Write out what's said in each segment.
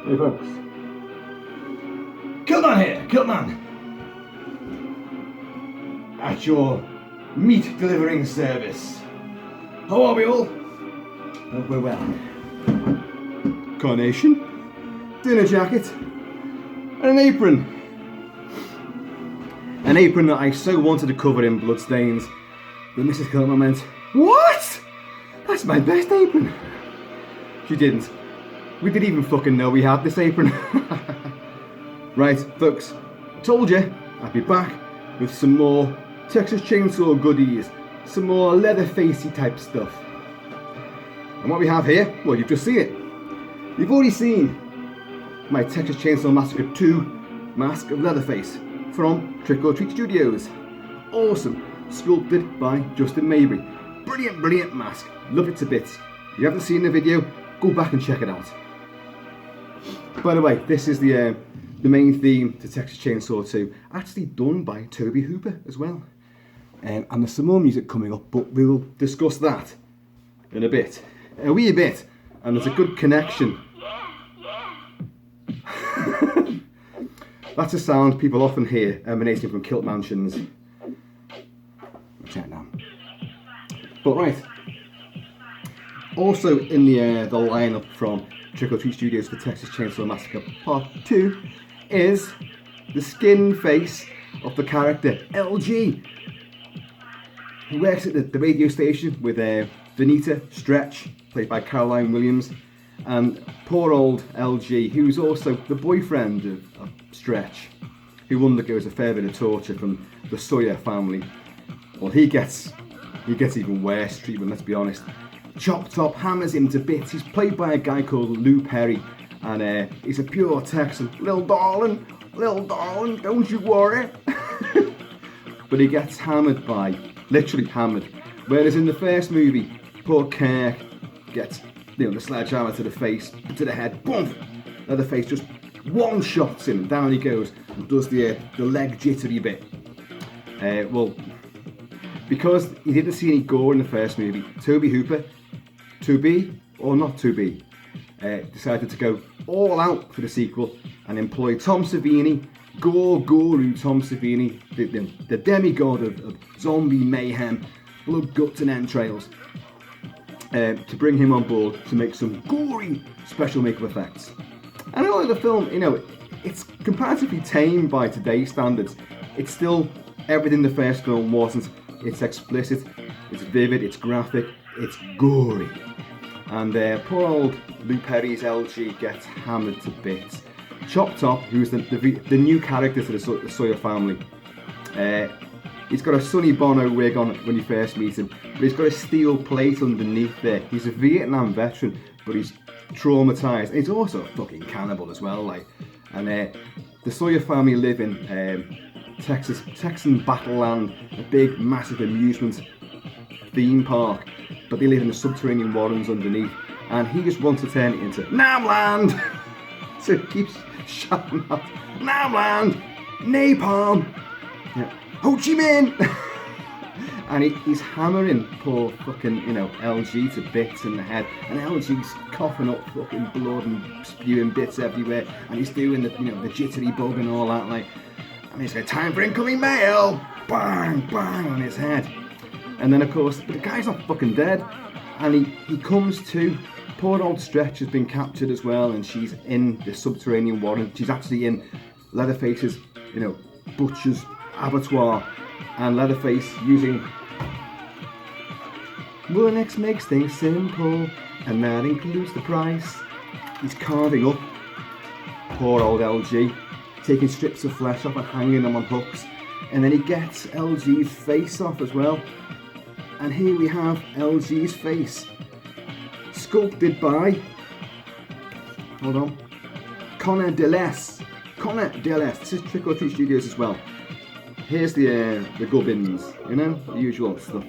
Hey folks, Kilt-Man here, Kilt-Man, at your meat delivering service. How are we all? Hope we're well. Carnation, dinner jacket, and an apron. An apron that I so wanted to cover in bloodstains that Mrs. Kilt-Man went, "What? That's my best apron." She didn't. We didn't even fucking know we had this apron. Right, folks, I told you I'd be back with some more Texas Chainsaw goodies, some more Leatherfacey type stuff. And what we have here, well, you've just seen it. You've already seen my Texas Chainsaw Massacre 2 Mask of Leatherface from Trick or Treat Studios. Awesome, sculpted by Justin Mabry. Brilliant, brilliant mask. Love it to bits. If you haven't seen the video, go back and check it out. By the way, this is the main theme to Texas Chainsaw 2, actually done by Tobe Hooper as well. And there's some more music coming up, but we'll discuss that in a bit. A wee bit, and there's a good connection. That's a sound people often hear emanating from kilt mansions. Check now. But right, also in the lineup from Trick or Treat Studios for Texas Chainsaw Massacre Part 2 is the skin face of the character LG, who works at the radio station with Venita Stretch, played by Caroline Williams, and poor old LG, who's also the boyfriend of Stretch, who undergoes a fair bit of torture from the Sawyer family. Well, he gets even worse treatment, let's be honest. Chopped up, hammers him to bits. He's played by a guy called Lou Perry, and he's a pure Texan. Little darling, don't you worry. But he gets hammered by, literally hammered. Whereas in the first movie, poor Kirk gets, the sledgehammer to the face, to the head, boom! Leatherface just one shots him, and down he goes, and does the leg jittery bit. Well, because he didn't see any gore in the first movie, Tobe Hooper, to be or not to be, decided to go all out for the sequel and employ Tom Savini, gore-guru Tom Savini, the demigod of zombie mayhem, blood, guts and entrails, to bring him on board to make some gory special makeup effects. And although the film, it's comparatively tame by today's standards, it's still everything the first film wasn't. It's explicit, it's vivid, it's graphic, it's gory. And poor old Lou Perry's LG gets hammered to bits. Chop Top, who's the new character to the Sawyer family, he's got a Sonny Bono wig on when you first meet him, but he's got a steel plate underneath there. He's a Vietnam veteran, but he's traumatised. And he's also a fucking cannibal as well, like. And the Sawyer family live in Texan Battleland, a big, massive amusement theme park, but they live in the subterranean warrens underneath, and he just wants to turn it into Namland. So he keeps shouting out, Namland, napalm, Ho Chi Minh. And he's hammering poor fucking, LG to bits in the head, and LG's coughing up fucking blood and spewing bits everywhere, and he's doing the jittery bug and all that, like. And he's got time for incoming mail! Bang, bang on his head. And then, of course, the guy's not fucking dead. And he comes to poor old Stretch has been captured as well, and she's in the subterranean warren. She's actually in Leatherface's, butcher's abattoir, and Leatherface using Mullinex makes things simple, and that includes the price. He's carving up poor old LG, taking strips of flesh off and hanging them on hooks, and then he gets LG's face off as well. And here we have LG's face, sculpted by, hold on, Connor Deless. This is Trick or Treat Studios as well. Here's the gubbins, the usual stuff.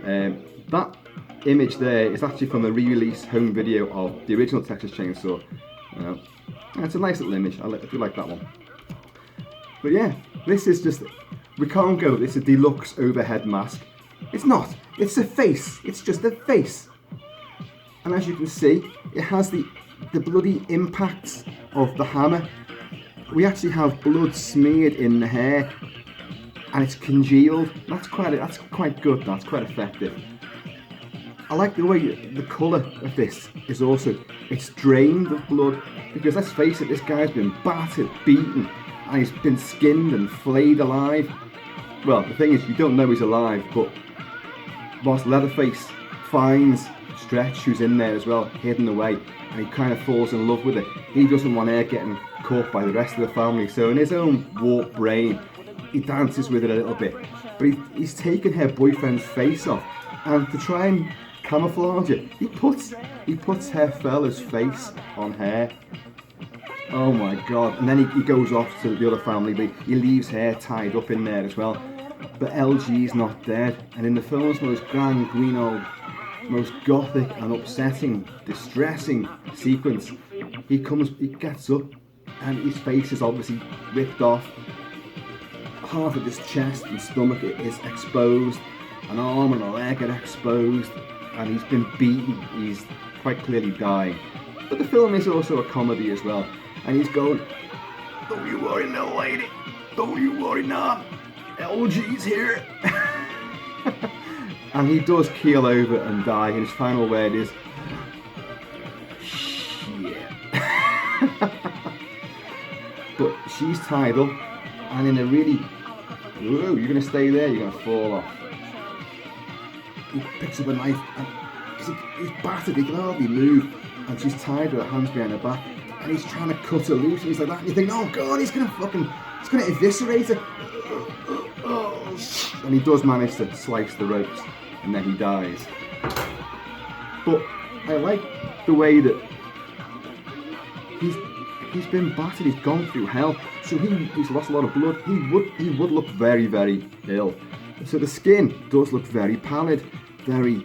That image there is actually from a re-release home video of the original Texas Chainsaw. It's a nice little image. I do like that one. But yeah, this is just, we can't go, it's a deluxe overhead mask. It's not, it's a face, it's just a face. And as you can see, it has the bloody impacts of the hammer. We actually have blood smeared in the hair, and it's congealed. That's quite good, that's quite effective. I like the way the colour of this is also, it's drained of blood, because let's face it, this guy's been battered, beaten, and he's been skinned and flayed alive. Well, the thing is, you don't know he's alive, but whilst Leatherface finds Stretch, who's in there as well, hidden away, and he kind of falls in love with it, he doesn't want her getting caught by the rest of the family, so in his own warped brain, he dances with it a little bit, but he's taken her boyfriend's face off, and to try and camouflage it, he puts her fella's face on her. Oh my god. And then he goes off to the other family, but he leaves her tied up in there as well. But LG's not dead, and in the film's most grand, green, most gothic and upsetting, distressing sequence, he gets up, and his face is obviously ripped off. Half of his chest and stomach is exposed, an arm and a leg are exposed, and he's been beaten. He's quite clearly dying. But the film is also a comedy as well, and he's going, "Don't you worry, little lady. Don't you worry, nah. LG's here." And he does keel over and die, and his final word is, "Shit." But she's tied up, and in a really, whoa, you're gonna stay there, you're gonna fall off. He picks up a knife, and he's battered, he can hardly move, and she's tied with her hands behind her back, and he's trying to cut her loose, and he's like that, and you think, oh god, he's gonna eviscerate her. And he does manage to slice the ropes, and then he dies. But I like the way that he's been battered, he's gone through hell, so he's lost a lot of blood. He would look very, very ill. So the skin does look very pallid, very,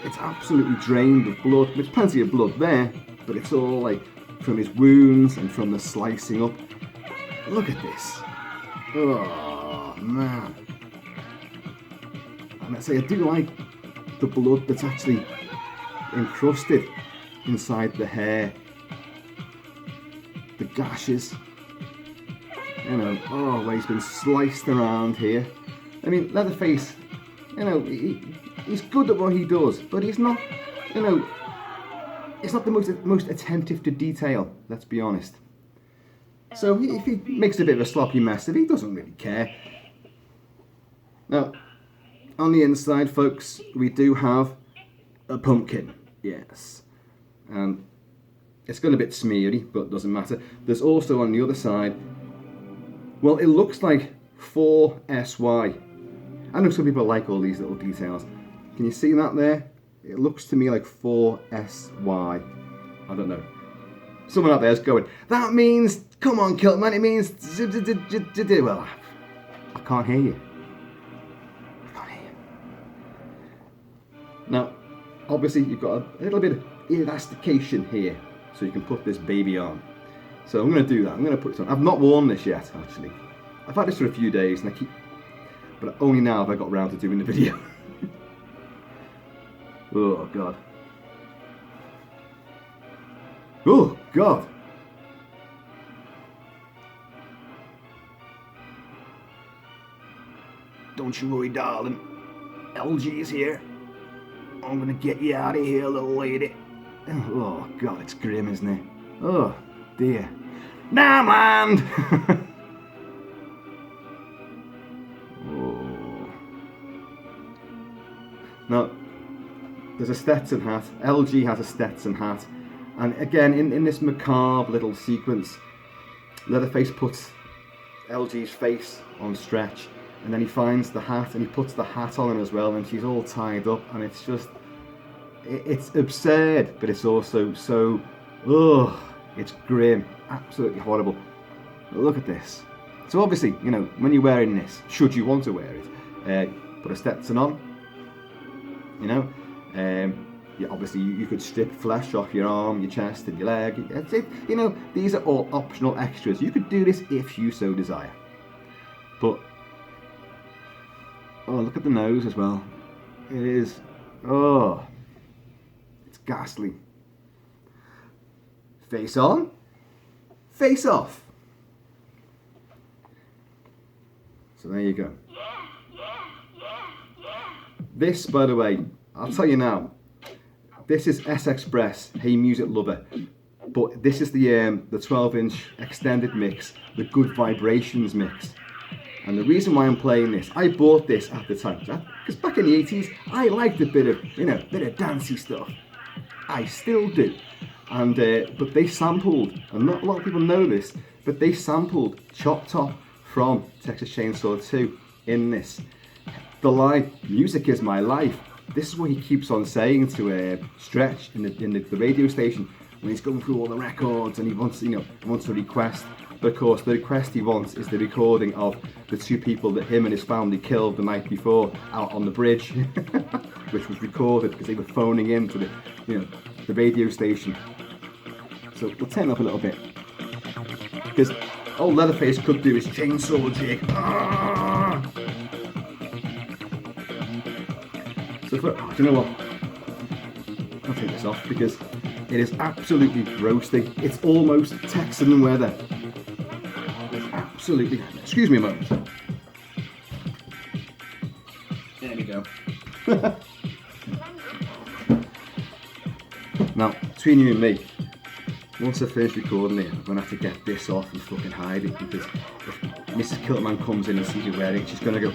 it's absolutely drained of blood. There's plenty of blood there, but it's all like from his wounds and from the slicing up. Look at this. Oh man. And I say, I do like the blood that's actually encrusted inside the hair, the gashes, where he's been sliced around here. I mean, Leatherface, he's good at what he does, but he's not, he's not the most attentive to detail, let's be honest. So if he makes a bit of a sloppy mess of it, he doesn't really care. Now, on the inside, folks, we do have a pumpkin, yes. And it's got a bit smeary, but it doesn't matter. There's also on the other side, well, it looks like 4SY. I know some people like all these little details. Can you see that there? It looks to me like 4SY. I don't know. Someone out there is going, that means, come on, Kilt-Man, it means, well, I can't hear you. Now, obviously you've got a little bit of elastication here, so you can put this baby on. So I'm going to do that. I'm going to put it on. I've not worn this yet, actually. I've had this for a few days, and but only now have I got round to doing the video. Oh god. Oh god. Don't you worry, darling. LG's here. I'm gonna get you out of here, little lady. Oh God, it's grim, isn't it? Oh dear. Now land! Oh. Now, there's a Stetson hat. LG has a Stetson hat. And again, in this macabre little sequence, Leatherface puts LG's face on Stretch, and then he finds the hat and he puts the hat on her as well, and she's all tied up, and it's just, it's absurd, but it's also so, ugh, it's grim, absolutely horrible. But look at this. So obviously, you know, when you're wearing this, should you want to wear it, put a Stetson on, you know, yeah, obviously you could strip flesh off your arm, your chest and your leg, that's it, you know, these are all optional extras. You could do this if you so desire. But, oh, look at the nose as well. It is, oh, it's ghastly. Face on, face off. So there you go. This, by the way, I'll tell you now, this is S-Express, Hey Music Lover, but this is the 12-inch extended mix, the Good Vibrations mix. And the reason why I'm playing this, I bought this at the time, because back in the 80s, I liked a bit of, you know, bit of dancey stuff. I still do. And but they sampled, and not a lot of people know this, but they sampled Chop Top from Texas Chainsaw 2 in this. The line, music is my life. This is what he keeps on saying to Stretch in the radio station when he's going through all the records, and he wants, you know, wants a request. But of course, the request he wants is the recording of the two people that him and his family killed the night before out on the bridge, which was recorded because they were phoning in to the, you know, the radio station. So we'll turn up a little bit, because old Leatherface could do his chainsaw jig. Ah! So do you know what? I'll take this off because it is absolutely roasting. It's almost Texan weather. It's absolutely, excuse me a moment. There we go. Now, between you and me, once I finish recording it, I'm going to have to get this off and fucking hide it, because if Mrs. Kilt-Man comes in and sees you wearing it, she's going to go,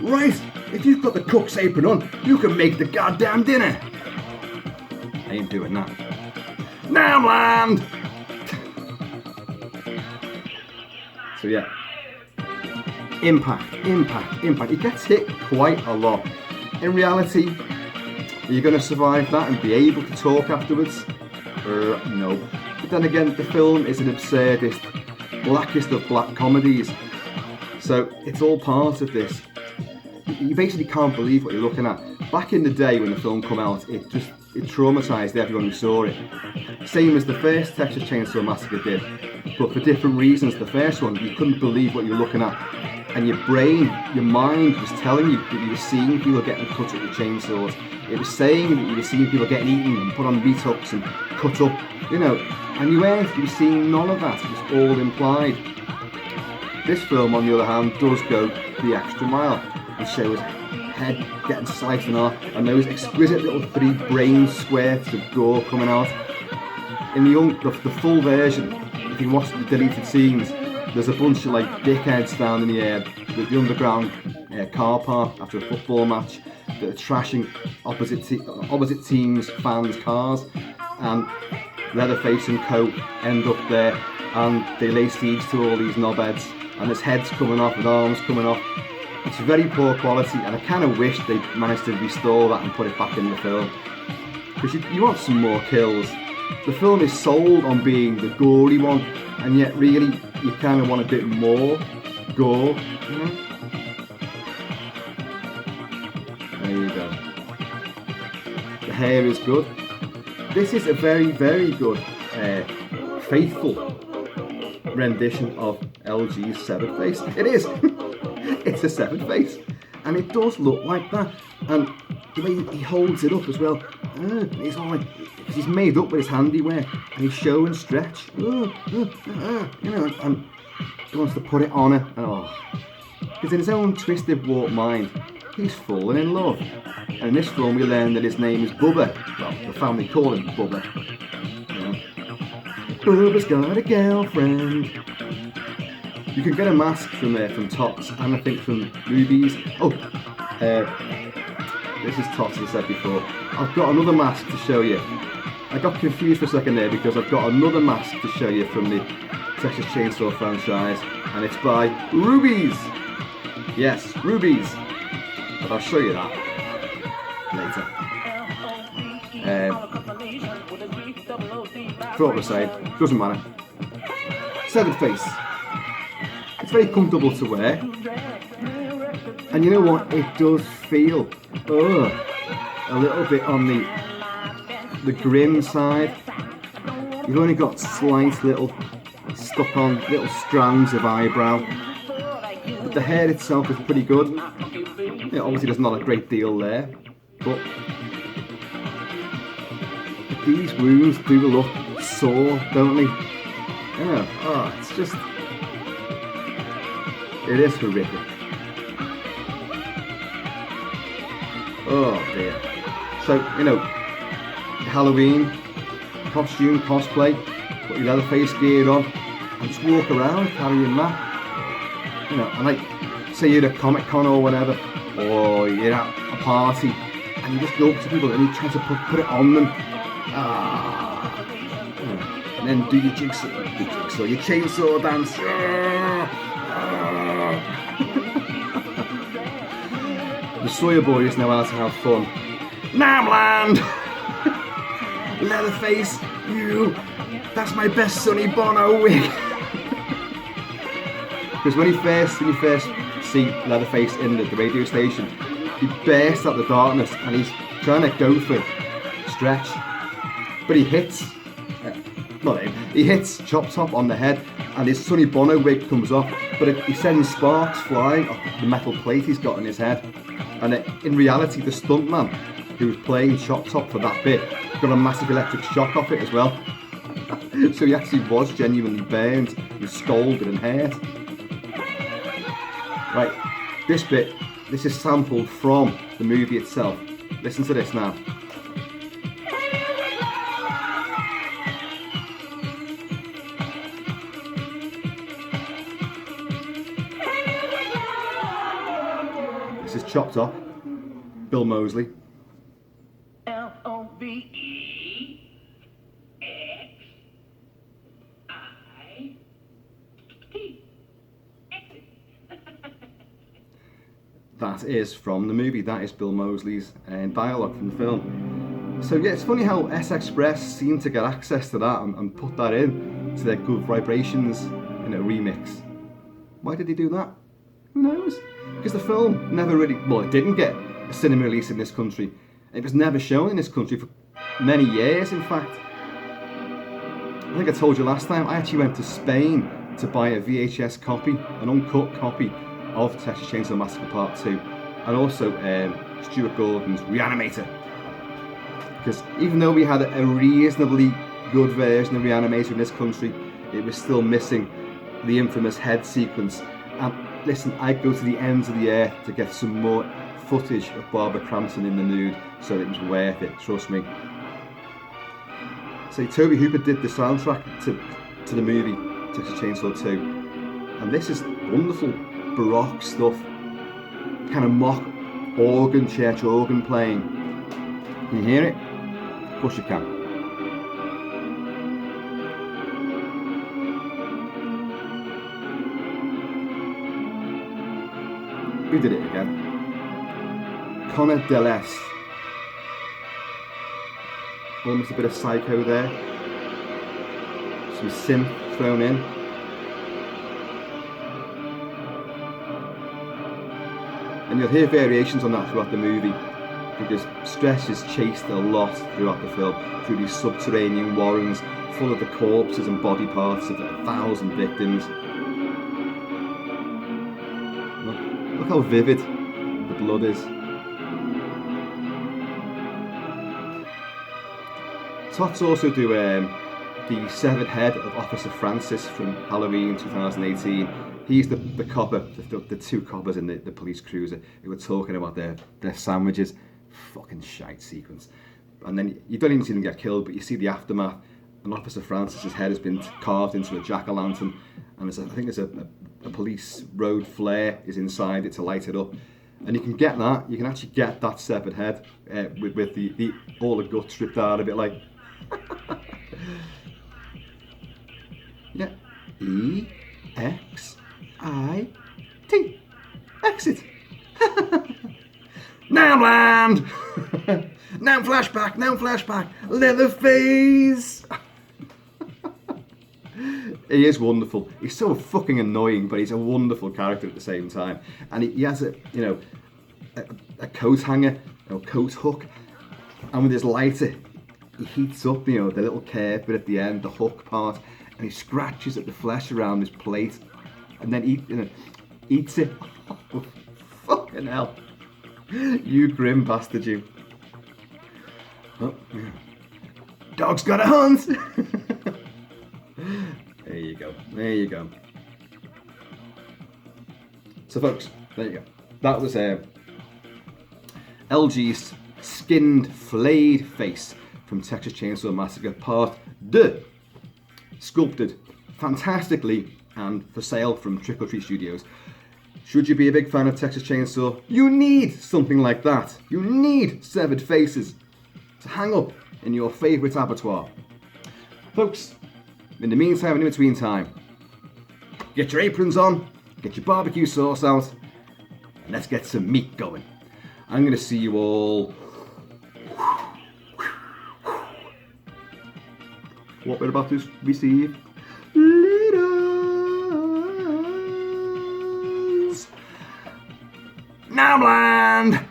right, if you've got the cook's apron on, you can make the goddamn dinner. I ain't doing that. Now land! So yeah, impact. It gets hit quite a lot. In reality, are you going to survive that and be able to talk afterwards? No. But then again, the film is an absurdist, blackest of black comedies. So it's all part of this. You basically can't believe what you're looking at. Back in the day when the film came out, it traumatised everyone who saw it. Same as the first Texas Chainsaw Massacre did, but for different reasons. The first one, you couldn't believe what you were looking at, and your brain, your mind was telling you that you were seeing people getting cut with chainsaws. It was saying that you were seeing people getting eaten and put on meat hooks and cut up, you know, and you weren't. You were seeing none of that. It was all implied. This film, on the other hand, does go the extra mile and shows head getting sliced off and those exquisite little 3 brain squirts of gore coming out. In the full version, if you watch the deleted scenes, there's a bunch of like dickheads down in the underground car park after a football match that are trashing opposite teams' fans' cars, and Leatherface and co end up there, and they lay siege to all these knobheads, and there's heads coming off and arms coming off. It's very poor quality, and I kind of wish they managed to restore that and put it back in the film, because you want some more kills. The film is sold on being the gory one, and yet really you kind of want a bit more gore. You know? There you go. The hair is good. This is a very, very good, faithful rendition of LG's severed face. It is. It's a severed face, and it does look like that. And the way he holds it up as well, it's all like, he's made up with his handiwork, and he's showing Stretch, you know, and he wants to put it on her, and because in his own twisted, warped mind, he's fallen in love. And in this film we learn that his name is Bubba. Well, the family call him Bubba. Bubba's got a girlfriend. You can get a mask from ToTS and I think from Ruby's. Oh, this is ToTS, as I said before. I've got another mask to show you. I got confused for a second there because I've got another mask to show you from the Texas Chainsaw franchise, and it's by Ruby's. Yes, Ruby's. But I'll show you that later. Forgot to say, doesn't matter. Severed face. It's very comfortable to wear, and you know what? It does feel a little bit on the grim side. You've only got slight little stuck on little strands of eyebrow, but the hair itself is pretty good. You know, obviously there's not a great deal there, but these wounds do look sore, don't they? Yeah. Oh, it's just, it is horrific. Oh dear. So, you know, Halloween costume, cosplay, put your Leatherface gear on and just walk around carrying that. You know, and like, say you're at a Comic Con or whatever, or you're at a party and you just go up to people and you try to put it on them. And then do your jigsaw, your chainsaw dance. The Sawyer boys know how to have fun. Namland! Leatherface, you! That's my best Sonny Bono wig! Because when you first see Leatherface in the radio station, he bursts out the darkness and he's trying to go for Stretch, but he hits, he hits Chop Top on the head and his Sonny Bono wig comes off, but he sends sparks flying off the metal plate he's got in his head. And in reality, the stuntman who was playing Chop Top for that bit got a massive electric shock off it as well. So he actually was genuinely burned and scalded and hurt. Right, this bit, this is sampled from the movie itself. Listen to this now. This is Chopped Up, Bill Moseley. That is from the movie, that is Bill Moseley's dialogue from the film. So yeah, it's funny how S Express seemed to get access to that and put that in to their Good Vibrations, you know, remix. Why did they do that? Who knows? Because the film never really, well, it didn't get a cinema release in this country. It was never shown in this country for many years, in fact. I think I told you last time, I actually went to Spain to buy a VHS copy, an uncut copy of Texas Chainsaw Massacre Part 2, and also Stuart Gordon's Reanimator. Because even though we had a reasonably good version of Reanimator in this country, it was still missing the infamous head sequence. And listen, I'd go to the ends of the earth to get some more footage of Barbara Crampton in the nude, so it was worth it, trust me. So Tobe Hooper did the soundtrack to the movie Texas Chainsaw 2, and this is wonderful Baroque stuff, kind of mock organ, church organ playing. Can you hear it? Of course you can. Who did it again? Connor Deles. Almost a bit of Psycho there. Some synth thrown in. And you'll hear variations on that throughout the movie, because Stretch is chased a lot throughout the film through these subterranean warrens full of the corpses and body parts of 1,000 victims. Look how vivid the blood is. ToTS also do the severed head of Officer Francis from Halloween 2018 he's the copper, the two coppers in the police cruiser who were talking about their sandwiches. Fucking shite sequence. And then you don't even see them get killed, but you see the aftermath. And Officer Francis's head has been carved into a jack-o'-lantern, and I think there's a police road flare is inside it to light it up. And you can get that. You can actually get that severed head with the all the guts ripped out of it, like. Yeah. E-X-I-T. Exit. Now land. Now flashback. Now flashback. Leatherface. He is wonderful. He's so fucking annoying, but he's a wonderful character at the same time. And he has a coat hanger, or coat hook, and with his lighter, he heats up, the little curve bit at the end, the hook part, and he scratches at the flesh around his plate, and then eats it. Oh, fucking hell! You grim bastard, you! Oh, yeah. Dog's got a hunt. There you go. There you go. So, folks, there you go. That was LG's skinned, flayed face from Texas Chainsaw Massacre Part 2. Sculpted fantastically and for sale from Trick or Treat Studios. Should you be a big fan of Texas Chainsaw, you need something like that. You need severed faces to hang up in your favourite abattoir. Folks, in the meantime and in between time, get your aprons on, get your barbecue sauce out, and let's get some meat going. I'm going to see you all. What we're about to receive. Leaders. Now land.